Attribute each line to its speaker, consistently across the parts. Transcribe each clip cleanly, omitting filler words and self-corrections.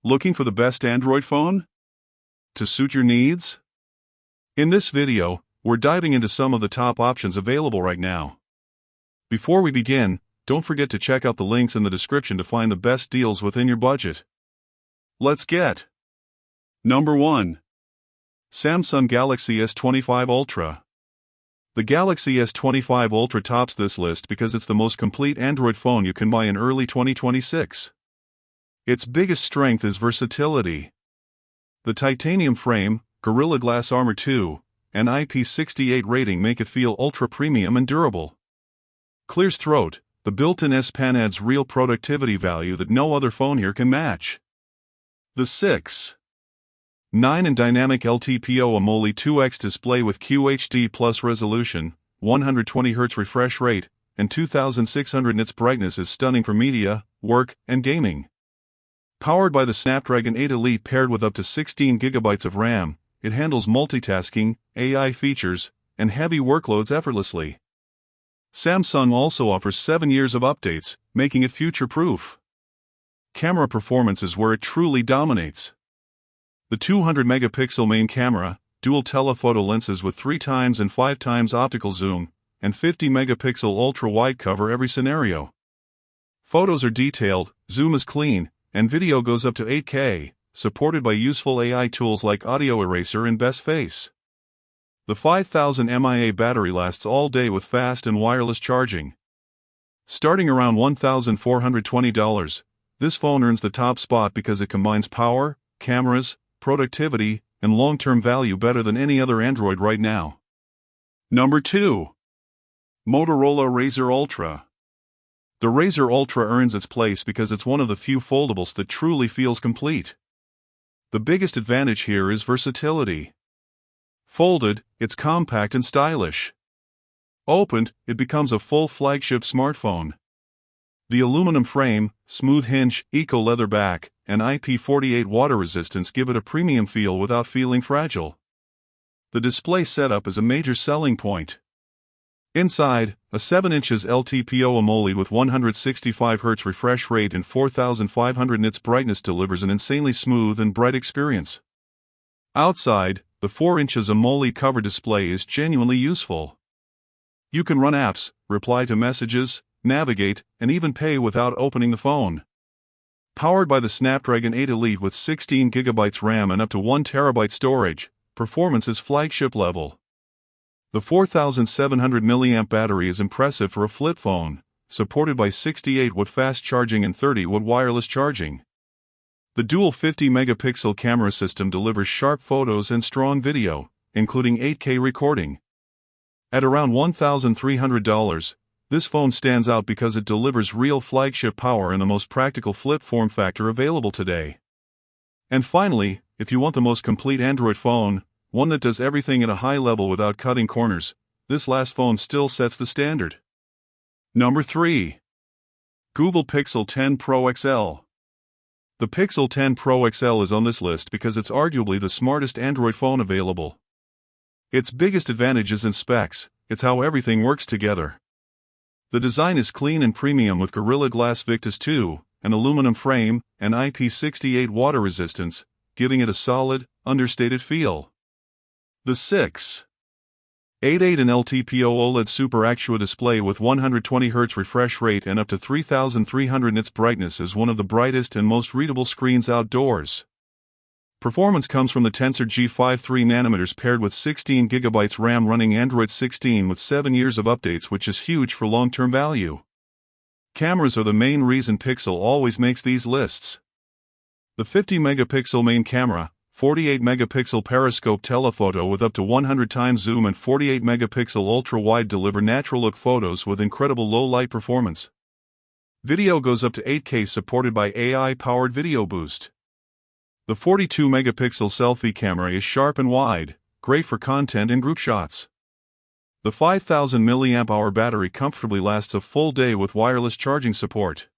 Speaker 1: Looking for the best Android phone to suit your needs? In this video, we're diving into some of the top options available right now. Before we begin, don't forget to check out the links in the description to find the best deals within your budget. Let's get Number 1. Samsung Galaxy S25 Ultra. The Galaxy S25 Ultra tops this list because it's the most complete Android phone you can buy in early 2026. Its biggest strength is versatility. The titanium frame, Gorilla Glass Armor 2, and IP68 rating make it feel ultra-premium and durable. Clear's throat, the built-in S Pen adds real productivity value that no other phone here can match. The 6.9 and Dynamic LTPO AMOLED 2X display with QHD Plus resolution, 120Hz refresh rate, and 2600 nits brightness is stunning for media, work, and gaming. Powered by the Snapdragon 8 Elite paired with up to 16GB of RAM, it handles multitasking, AI features, and heavy workloads effortlessly. Samsung also offers 7 years of updates, making it future-proof. Camera performance is where it truly dominates. The 200-megapixel main camera, dual telephoto lenses with 3x and 5x optical zoom, and 50-megapixel ultra-wide cover every scenario. Photos are detailed, zoom is clean, and video goes up to 8K, supported by useful AI tools like Audio Eraser and Best Face. The 5000 mAh battery lasts all day with fast and wireless charging. Starting around $1,420, this phone earns the top spot because it combines power, cameras, productivity, and long-term value better than any other Android right now. Number 2. Motorola Razr Ultra. The Razr Ultra earns its place because it's one of the few foldables that truly feels complete. The biggest advantage here is versatility. Folded, it's compact and stylish. Opened, it becomes a full flagship smartphone. The aluminum frame, smooth hinge, eco-leather back, and IP48 water resistance give it a premium feel without feeling fragile. The display setup is a major selling point. Inside, a 7 inches LTPO AMOLED with 165Hz refresh rate and 4500 nits brightness delivers an insanely smooth and bright experience. Outside, the 4 inches AMOLED cover display is genuinely useful. You can run apps, reply to messages, navigate, and even pay without opening the phone. Powered by the Snapdragon 8 Elite with 16GB RAM and up to 1TB storage, performance is flagship level. The 4700 mAh battery is impressive for a flip phone, supported by 68W fast charging and 30W wireless charging. The dual 50-megapixel camera system delivers sharp photos and strong video, including 8K recording. At around $1,300, this phone stands out because it delivers real flagship power in the most practical flip form factor available today. And finally, if you want the most complete Android phone, one that does everything at a high level without cutting corners, this last phone still sets the standard. Number 3. Google Pixel 10 Pro XL. The Pixel 10 Pro XL is on this list because it's arguably the smartest Android phone available. Its biggest advantage is in specs, it's how everything works together. The design is clean and premium with Gorilla Glass Victus 2, an aluminum frame, and IP68 water resistance, giving it a solid, understated feel. The 6.88 and LTPO OLED Super Actua display with 120Hz refresh rate and up to 3300 nits brightness is one of the brightest and most readable screens outdoors. Performance comes from the Tensor G5 3nm paired with 16GB RAM running Android 16 with 7 years of updates, which is huge for long-term value. Cameras are the main reason Pixel always makes these lists. The 50-megapixel main camera, 48-megapixel periscope telephoto with up to 100x zoom and 48-megapixel ultra-wide deliver natural-look photos with incredible low-light performance. Video goes up to 8K supported by AI-powered Video Boost. The 42-megapixel selfie camera is sharp and wide, great for content and group shots. The 5000 mAh battery comfortably lasts a full day with wireless charging support.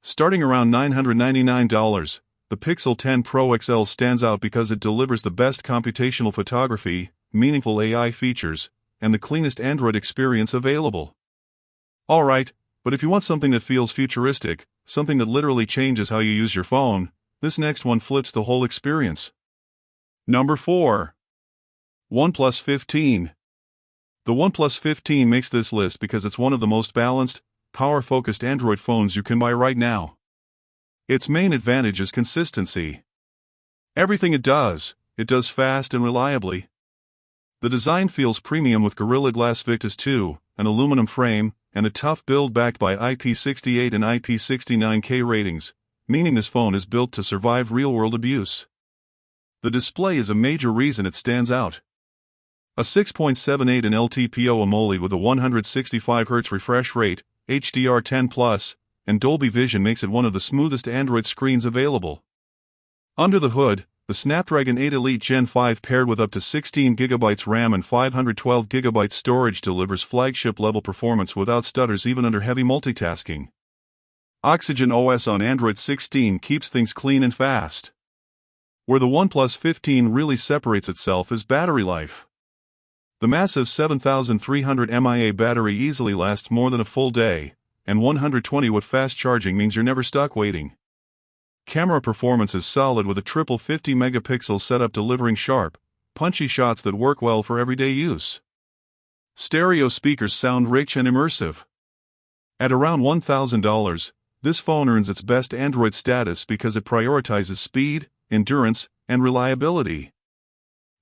Speaker 1: Starting around $999, the Pixel 10 Pro XL stands out because it delivers the best computational photography, meaningful AI features, and the cleanest Android experience available. Alright, but if you want something that feels futuristic, something that literally changes how you use your phone, this next one flips the whole experience. Number 4. OnePlus 15. The OnePlus 15 makes this list because it's one of the most balanced, power-focused Android phones you can buy right now. Its main advantage is consistency. Everything it does fast and reliably. The design feels premium with Gorilla Glass Victus 2, an aluminum frame, and a tough build backed by IP68 and IP69K ratings, meaning this phone is built to survive real-world abuse. The display is a major reason it stands out. A 6.78 in LTPO AMOLED with a 165Hz refresh rate, HDR10+, and Dolby Vision makes it one of the smoothest Android screens available. Under the hood, the Snapdragon 8 Elite Gen 5 paired with up to 16GB RAM and 512GB storage delivers flagship-level performance without stutters even under heavy multitasking. Oxygen OS on Android 16 keeps things clean and fast. Where the OnePlus 15 really separates itself is battery life. The massive 7300 mAh battery easily lasts more than a full day, and 120W fast charging means you're never stuck waiting. Camera performance is solid with a triple 50-megapixel setup delivering sharp, punchy shots that work well for everyday use. Stereo speakers sound rich and immersive. At around $1,000, this phone earns its best Android status because it prioritizes speed, endurance, and reliability.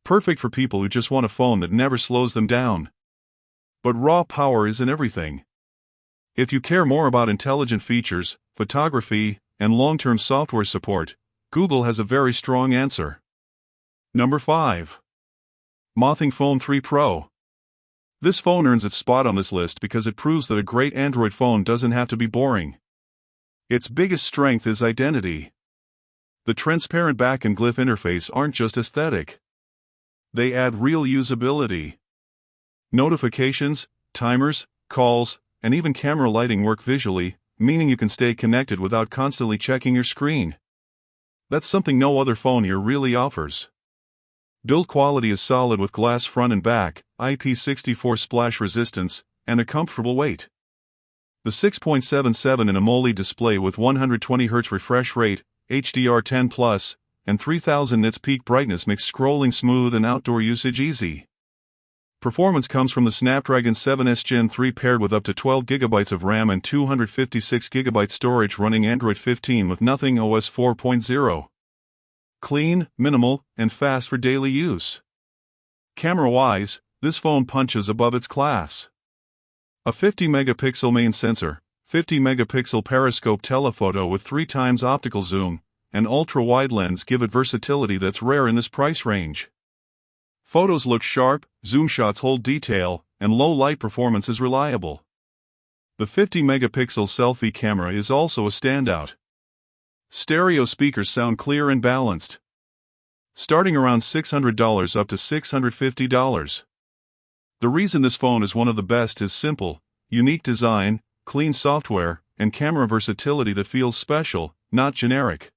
Speaker 1: Perfect for people who just want a phone that never slows them down. But raw power isn't everything. If you care more about intelligent features, photography, and long-term software support, Google has a very strong answer. Number 5. Mothing Phone 3 Pro. This phone earns its spot on this list because it proves that a great Android phone doesn't have to be boring. Its biggest strength is identity. The transparent back and glyph interface aren't just aesthetic. They add real usability. Notifications, timers, calls, and even camera lighting work visually, meaning you can stay connected without constantly checking your screen. That's something no other phone here really offers. Build quality is solid with glass front and back, IP64 splash resistance, and a comfortable weight. The 6.77 in AMOLED display with 120Hz refresh rate, HDR10+, and 3000 nits peak brightness makes scrolling smooth and outdoor usage easy. Performance comes from the Snapdragon 7S Gen 3 paired with up to 12GB of RAM and 256GB storage running Android 15 with Nothing OS 4.0. Clean, minimal, and fast for daily use. Camera-wise, this phone punches above its class. A 50-megapixel main sensor, 50-megapixel periscope telephoto with 3x optical zoom, and ultra-wide lens give it versatility that's rare in this price range. Photos look sharp, zoom shots hold detail, and low light performance is reliable. The 50-megapixel selfie camera is also a standout. Stereo speakers sound clear and balanced. Starting around $600 up to $650. The reason this phone is one of the best is simple: unique design, clean software, and camera versatility that feels special, not generic.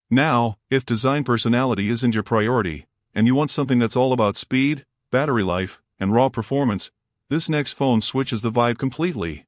Speaker 1: Now, if design personality isn't your priority, and you want something that's all about speed, battery life, and raw performance, this next phone switches the vibe completely.